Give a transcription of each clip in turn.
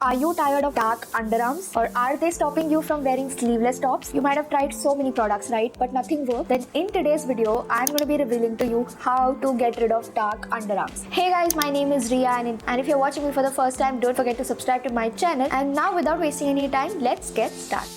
Are you tired of dark underarms, or are they stopping you from wearing sleeveless tops? You might have tried so many products, right? But nothing worked. Then in today's video, I'm going to be revealing to you how to get rid of dark underarms. Hey guys, my name is Rhea, and if you're watching me for the first time, don't forget to subscribe to my channel. And now without wasting any time, let's get started.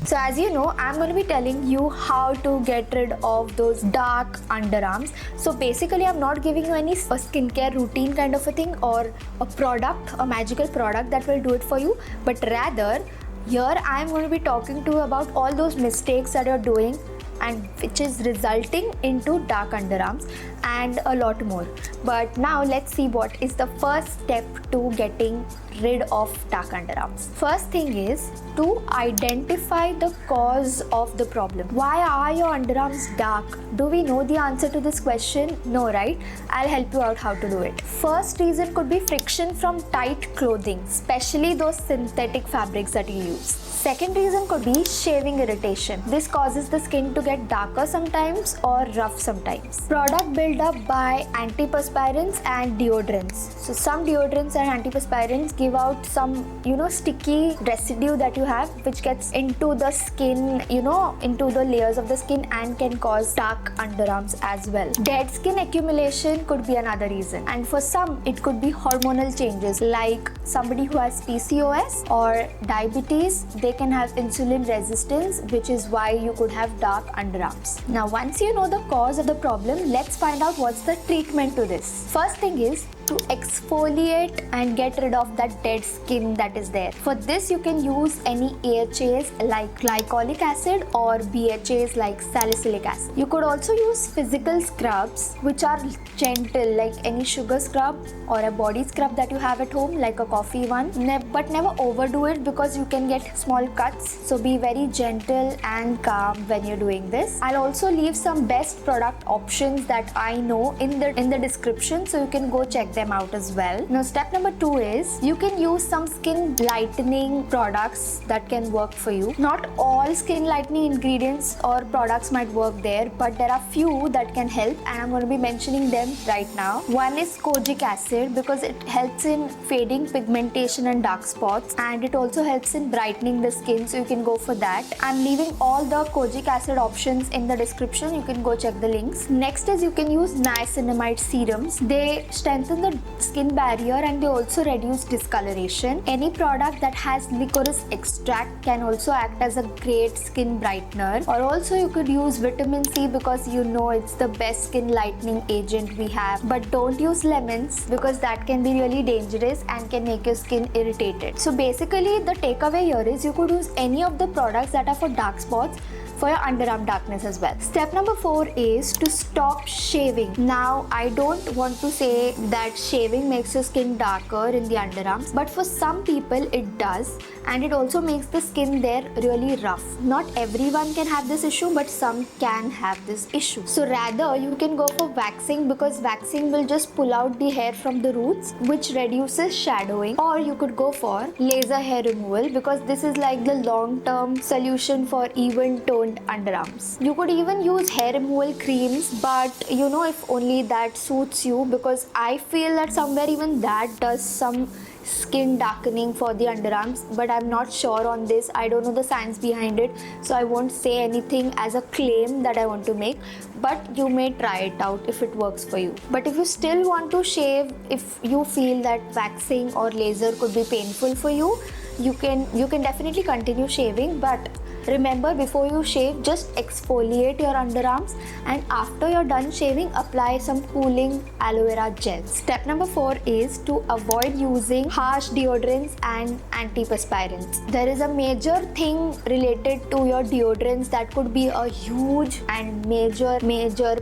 So as you know, I'm going to be telling you how to get rid of those dark underarms. So basically, I'm not giving you any skincare routine kind of a thing or a product, a magical product that will do it for you. But rather, here I'm going to be talking to you about all those mistakes that you're doing and which is resulting into dark underarms and a lot more. But now let's see what is the first step to getting rid of dark underarms. First thing is to identify the cause of the problem. Why are your underarms dark? Do we know the answer to this question? No, right? I'll help you out how to do it. First reason could be friction from tight clothing, especially those synthetic fabrics that you use. Second reason could be shaving irritation. This causes the skin to get darker sometimes or rough sometimes. Product buildup by antiperspirants and deodorants. So some deodorants and antiperspirants give out some, sticky residue that you have which gets into the skin, into the layers of the skin and can cause dark underarms as well. Dead skin accumulation could be another reason. And for some, it could be hormonal changes like somebody who has PCOS or diabetes. They can have insulin resistance, which is why you could have dark underarms. Now, once you know the cause of the problem, let's find out what's the treatment to this. First thing is to exfoliate and get rid of that dead skin that is there. For this, you can use any AHAs like glycolic acid or BHAs like salicylic acid. You could also use physical scrubs which are gentle, like any sugar scrub or a body scrub that you have at home, like a coffee one. But never overdo it because you can get small cuts. So be very gentle and calm when you're doing this. I'll also leave some best product options that I know in the description, so you can go check them out as well. Now step number 2 is you can use some skin lightening products that can work for you. Not all skin lightening ingredients or products might work there, but there are few that can help and I'm going to be mentioning them right now. One is kojic acid because it helps in fading pigmentation and dark spots, and it also helps in brightening the skin, so you can go for that. I'm leaving all the kojic acid options in the description. You can go check the links. Next is you can use niacinamide serums. They strengthen the skin barrier and they also reduce discoloration. Any product that has licorice extract can also act as a great skin brightener. Or also you could use vitamin C because it's the best skin lightening agent we have. But don't use lemons because that can be really dangerous and can make your skin irritated. So basically the takeaway here is you could use any of the products that are for dark spots for your underarm darkness as well. Step number 4 is to stop shaving. Now, I don't want to say that shaving makes your skin darker in the underarms, but for some people it does, and it also makes the skin there really rough. Not everyone can have this issue, but some can have this issue. So rather, you can go for waxing because waxing will just pull out the hair from the roots, which reduces shadowing. Or you could go for laser hair removal because this is like the long-term solution for even toned underarms. You could even use hair removal creams, but if only that suits you, because I feel that somewhere even that does some skin darkening for the underarms, but I'm not sure on this. I don't know the science behind it, so I won't say anything as a claim that I want to make, but you may try it out if it works for you. But if you still want to shave, if you feel that waxing or laser could be painful for you, you can definitely continue shaving, but remember, before you shave, just exfoliate your underarms, and after you're done shaving, apply some cooling aloe vera gel. Step number 4 is to avoid using harsh deodorants and antiperspirants. There is a major thing related to your deodorants that could be a huge and major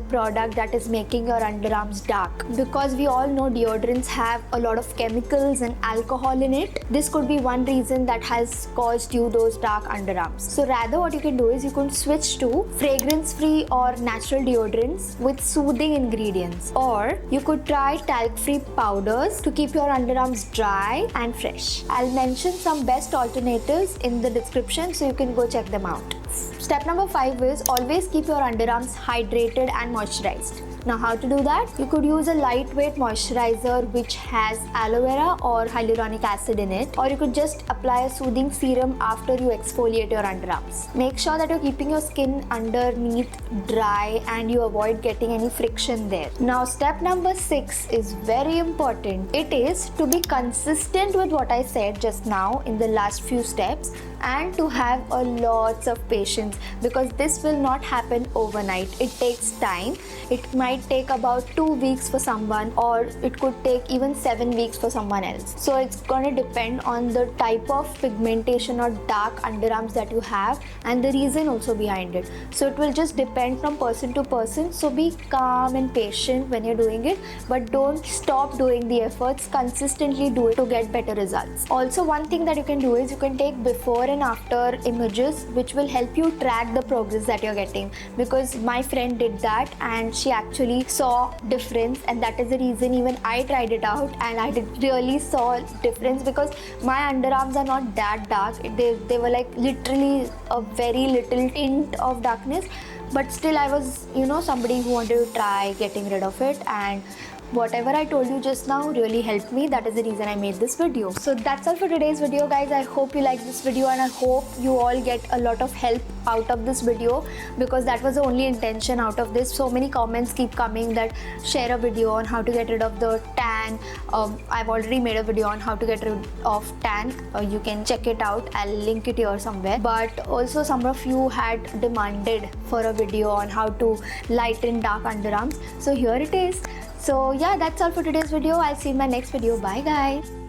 product that is making your underarms dark, because we all know deodorants have a lot of chemicals and alcohol in it. This could be one reason that has caused you those dark underarms. So rather, what you can do is you can switch to fragrance-free or natural deodorants with soothing ingredients, or you could try talc-free powders to keep your underarms dry and fresh. I'll mention some best alternatives in the description, so you can go check them out. Step number 5 is always keep your underarms hydrated and moisturized. Now how to do that? You could use a lightweight moisturizer which has aloe vera or hyaluronic acid in it, or you could just apply a soothing serum after you exfoliate your underarms. Make sure that you're keeping your skin underneath dry and you avoid getting any friction there. Now step number 6 is very important. It is to be consistent with what I said just now in the last few steps, and to have a lots of patience, because this will not happen overnight. It takes time. It might take about 2 weeks for someone, or it could take even 7 weeks for someone else. So it's going to depend on the type of pigmentation or dark underarms that you have and the reason also behind it. So it will just depend from person to person. So be calm and patient when you're doing it, but don't stop doing the efforts. Consistently do it to get better results. Also, one thing that you can do is you can take before and after images, which will help you track the progress that you're getting, because my friend did that and she actually saw difference, and that is the reason even I tried it out and I really saw difference, because my underarms are not that dark. They were like literally a very little tint of darkness, but still I was, somebody who wanted to try getting rid of it, and whatever I told you just now really helped me. That is the reason I made this video. So that's all for today's video, guys. I hope you like this video and I hope you all get a lot of help out of this video, because that was the only intention out of this. So many comments keep coming that share a video on how to get rid of the tan. I've already made a video on how to get rid of tan. You can check it out. I'll link it here somewhere. But also some of you had demanded for a video on how to lighten dark underarms. So here it is. So yeah, that's all for today's video. I'll see you in my next video. Bye guys.